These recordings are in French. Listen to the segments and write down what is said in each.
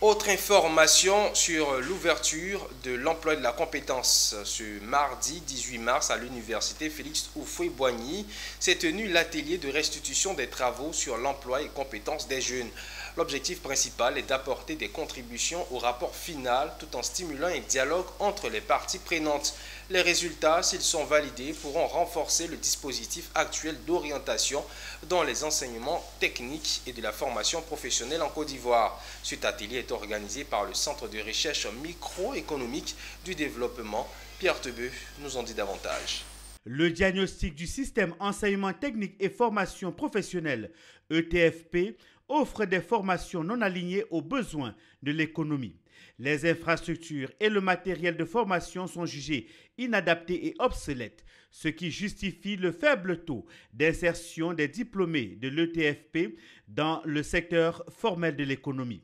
Autre information sur l'ouverture de l'emploi et de la compétence. Ce mardi 18 mars à l'université Félix Houphouët-Boigny s'est tenu l'atelier de restitution des travaux sur l'emploi et compétences des jeunes. L'objectif principal est d'apporter des contributions au rapport final tout en stimulant un dialogue entre les parties prenantes. Les résultats, s'ils sont validés, pourront renforcer le dispositif actuel d'orientation dans les enseignements techniques et de la formation professionnelle en Côte d'Ivoire. Cet atelier est organisé par le Centre de recherche microéconomique du développement. Pierre Tebeu nous en dit davantage. Le diagnostic du système enseignement technique et formation professionnelle, ETFP, offre des formations non alignées aux besoins de l'économie. Les infrastructures et le matériel de formation sont jugés inadaptés et obsolètes, ce qui justifie le faible taux d'insertion des diplômés de l'ETFP dans le secteur formel de l'économie.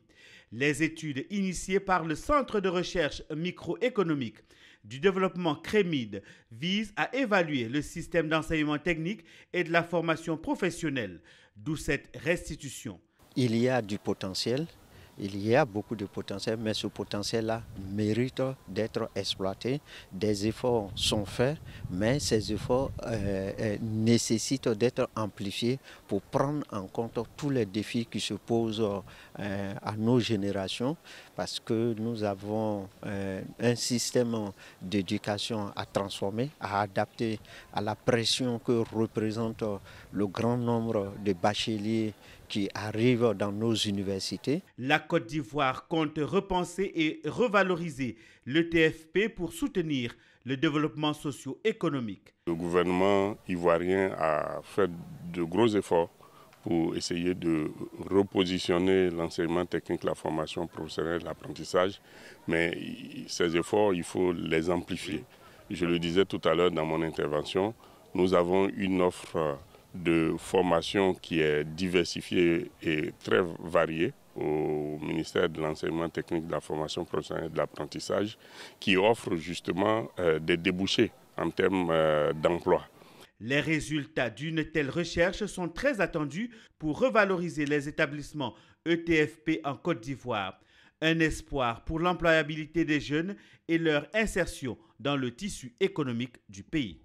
Les études initiées par le Centre de recherche microéconomique du développement CREMID visent à évaluer le système d'enseignement technique et de la formation professionnelle, d'où cette restitution. Il y a du potentiel, il y a beaucoup de potentiel, mais ce potentiel-là mérite d'être exploité. Des efforts sont faits, mais ces efforts nécessitent d'être amplifiés pour prendre en compte tous les défis qui se posent à nos générations, parce que nous avons un système d'éducation à transformer, à adapter à la pression que représente le grand nombre de bacheliers qui arrivent dans nos universités. La Côte d'Ivoire compte repenser et revaloriser l'ETFP pour soutenir le développement socio-économique. Le gouvernement ivoirien a fait de gros efforts pour essayer de repositionner l'enseignement technique, la formation professionnelle, l'apprentissage, mais ces efforts, il faut les amplifier. Je le disais tout à l'heure dans mon intervention, nous avons une offre de formation qui est diversifiée et très variée au ministère de l'enseignement technique, de la formation professionnelle et de l'apprentissage, qui offre justement des débouchés en termes d'emploi. Les résultats d'une telle recherche sont très attendus pour revaloriser les établissements ETFP en Côte d'Ivoire. Un espoir pour l'employabilité des jeunes et leur insertion dans le tissu économique du pays.